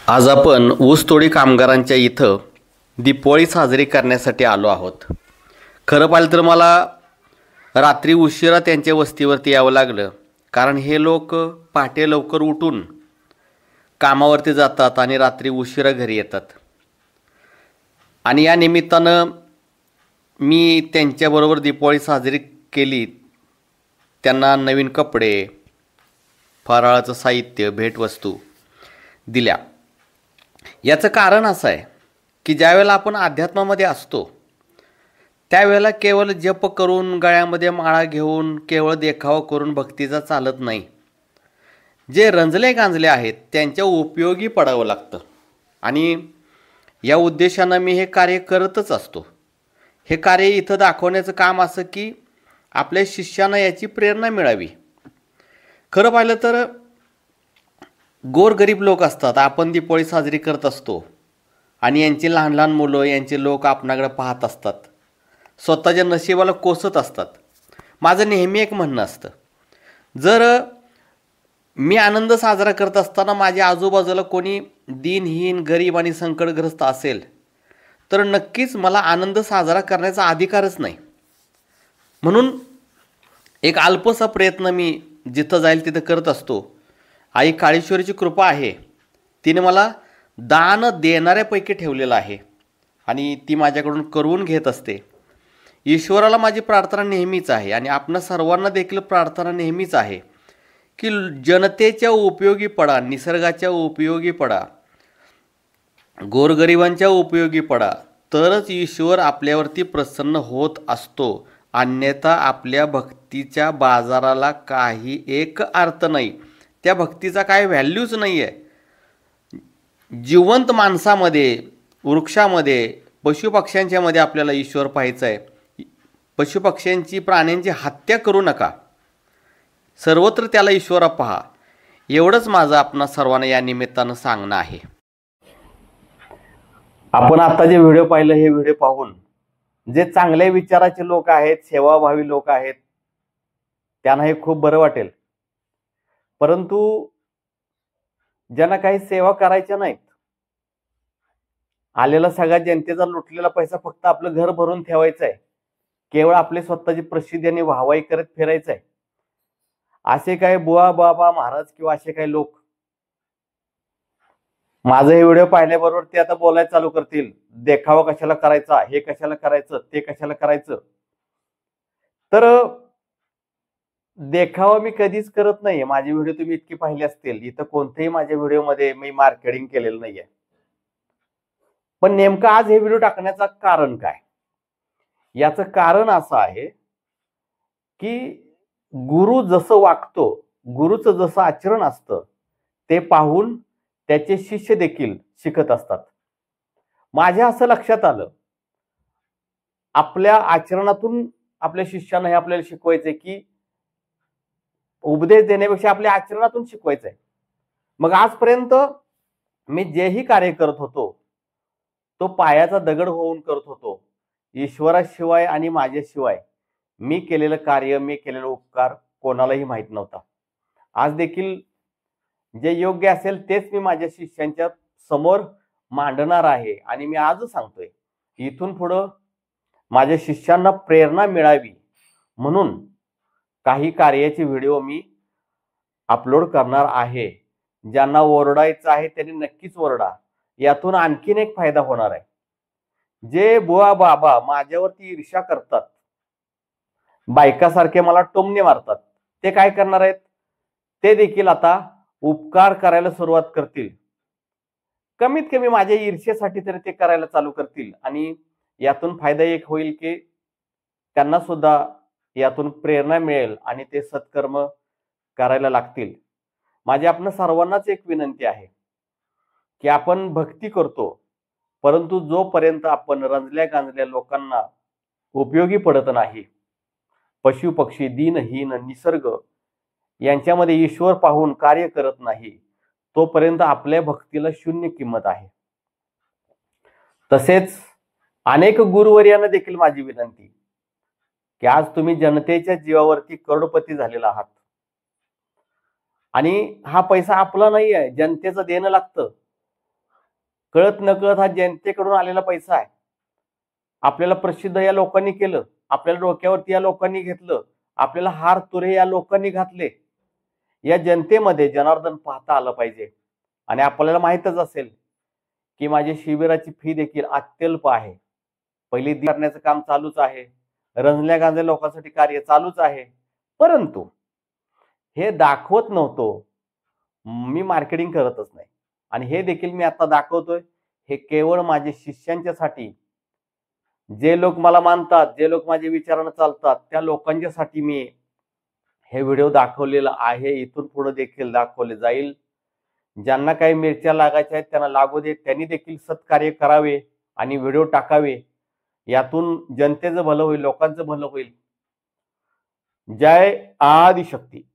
आज आपण ऊसतोडी कामगारांच्या इथं दीपावली साजरी करण्यासाठी आलो आहोत. खरं पाहिलं तर मला रात्री उशिरा त्यांच्या वस्तीवरती यावं लागलं, कारण हे लोक पहाटे लवकर उठून कामावरती जातात आणि रात्री उशिरा घरी येतात. आणि या निमित्तानं मी त्यांच्याबरोबर दीपावली साजरी केली. त्यांना नवीन कपडे, फराळाचं साहित्य, भेटवस्तू दिल्या. याचं कारण असं आहे की ज्यावेळेला आपण अध्यात्मामध्ये असतो त्यावेळेला केवळ जप करून, गळ्यामध्ये माळा घेऊन, केवळ देखावा करून भक्तीचा चालत नाही. जे रंजले गांजले आहेत त्यांच्या उपयोगी पडावं लागतं. आणि या उद्देशानं मी हे कार्य करतच असतो. हे कार्य इथं दाखवण्याचं काम असं की आपल्या शिष्यांना याची प्रेरणा मिळावी. खरं पाहिलं तर गोरगरीब लोक असतात. आपण दीपावली साजरी करत असतो आणि यांची लहान लहान मुलं, यांचे लोक आपणाकडे पाहत असतात, स्वतःच्या नशिबाला कोसत असतात. माझं नेहमी एक म्हणणं असतं, जर मी आनंद साजरा करत असताना माझ्या आजूबाजूला कोणी दीनहीन, गरीब आणि संकटग्रस्त असेल तर नक्कीच मला आनंद साजरा करण्याचा अधिकारच नाही. म्हणून एक अल्पसा प्रयत्न मी जिथं जाईल तिथं करत असतो. आई काळेश्वरीची कृपा आहे, तिने मला दान देणाऱ्यापैकी ठेवलेलं आहे आणि ती माझ्याकडून करून घेत असते. ईश्वराला माझी प्रार्थना नेहमीच आहे आणि आपणा सर्वांना देखील प्रार्थना नेहमीच आहे की जनतेच्या उपयोगी पडा, निसर्गाच्या उपयोगी पडा, गोरगरिबांच्या उपयोगी पडा, तरच ईश्वर आपल्यावरती प्रसन्न होत असतो. अन्यथा आपल्या भक्तीच्या बाजाराला काही एक अर्थ नाही, त्या भक्तीचा काय व्हॅल्यूच नाही आहे. जिवंत माणसामध्ये, वृक्षामध्ये, पशुपक्ष्यांच्यामध्ये आपल्याला ईश्वर पाहायचा आहे. पशुपक्ष्यांची, प्राण्यांची हत्या करू नका, सर्वत्र त्याला ईश्वरा पहा. एवढंच माझं आपणा सर्वांना या निमित्तानं सांगणं आहे. आपण आता जे व्हिडिओ पाहिलं, हे व्हिडिओ पाहून जे चांगल्या विचाराचे लोक आहेत, सेवाभावी लोक आहेत, त्यांना हे खूप बरं वाटेल. परंतु ज्यांना काही सेवा करायच्या नाहीत, आलेला सगळ्या जनतेचा लुटलेला पैसा फक्त आपलं घर भरून ठेवायचं आहे, केवळ आपली स्वतःची प्रसिद्धी आणि वाहवाही करत फिरायचं आहे, असे काही बुवा बाबा महाराज किंवा असे काही लोक माझा हे व्हिडिओ पाहिल्याबरोबर ते आता बोलायला चालू करतील, देखावा कशाला करायचा, हे कशाला करायचं, ते कशाला करायचं. तर देखावा मी कधीच करत नाहीये. माझे व्हिडिओ तुम्ही इतके पाहिले असतील, इथं कोणत्याही माझ्या व्हिडिओमध्ये मी मार्केटिंग केलेलं नाहीये. पण नेमकं आज हे व्हिडिओ टाकण्याचं कारण काय? याचं कारण असं आहे की गुरु जसं वागतो, गुरुचं जसं आचरण असतं ते पाहून त्याचे शिष्य देखील शिकत असतात. माझ्या असं लक्षात आलं, आपल्या आचरणातून आपल्या शिष्यांना हे आपल्याला शिकवायचंय की उपदेश देण्यापेक्षा आपल्या आचरणातून शिकवायचंय. मग आजपर्यंत मी जेही कार्य करत होतो तो पायाचा दगड होऊन करत होतो. ईश्वराशिवाय आणि माझ्याशिवाय मी केलेलं कार्य, मी केलेला उपकार कोणालाही माहित नव्हता. आज देखील जे योग्य असेल तेच मी माझ्या शिष्यांच्या समोर मांडणार आहे. आणि मी आजच सांगतोय, इथून पुढं माझ्या शिष्यांना प्रेरणा मिळावी म्हणून काही कार्याचे व्हिडिओ मी अपलोड करणार आहे. ज्यांना ओरडायचं आहे त्यांनी नक्कीच ओरडा, यातून आणखीन एक फायदा होणार आहे. जे बुवा बाबा माझ्यावरती ईर्ष्या करतात, बायकासारखे मला टोमणे मारतात, ते काय करणार आहेत? ते देखील आता उपकार करायला सुरुवात करतील. कमीत कमी माझ्या ईर्ष्येसाठी तरी ते करायला चालू करतील. आणि यातून फायदा एक होईल की त्यांना सुद्धा यातून प्रेरणा मिळेल आणि ते सत्कर्म करायला लागतील. माझी आपणा सर्वांनाच एक विनंती आहे की आपण भक्ती करतो, परंतु जोपर्यंत आपण रंजल्या गांजल्या लोकांना उपयोगी पडत नाही, पशु पक्षी, दीनहीन, निसर्ग यांच्यामध्ये ईश्वर पाहून कार्य करत नाही, तोपर्यंत आपल्या भक्तीला शून्य किंमत आहे. तसेच अनेक गुरुवर्यांना देखील माझी विनंती की आज तुम्ही जनतेच्या जीवावरती करोडपती झालेला आहात आणि हा पैसा आपला नाही आहे, जनतेचं देणं लागतं. कळत नकळत हा जनतेकडून आलेला पैसा आहे. आपल्याला प्रसिद्ध या लोकांनी केलं, आपल्याला डोक्यावरती या लोकांनी घेतलं, आपल्याला हार तुरे या लोकांनी घातले. या जनतेमध्ये जनार्दन पाहता आलं पाहिजे. आणि आपल्याला माहीतच असेल की माझी शिबिराची फी देखील अत्यल्प आहे. पहिली करण्याचं काम चालूच आहे, रंजल्या गांजल्या लोकांसाठी कार्य चालूच आहे. परंतु हे दाखवत नव्हतो, मी मार्केटिंग करतच नाही. आणि हे देखील मी आता दाखवतोय. हे केवळ माझ्या शिष्यांच्यासाठी, जे लोक मला मानतात, जे लोक माझ्या विचारानं चालतात, त्या लोकांच्यासाठी मी हे व्हिडिओ दाखवलेला आहे. इथून पुढे देखील दाखवले जाईल. ज्यांना काही मिरच्या लागायच्या आहेत त्यांना लागू दे, त्यांनी देखील सत्कार्य करावे आणि व्हिडिओ टाकावे. यातून जनतेचं भलं होईल, लोकांचं भलं होईल. जय आदिशक्ती.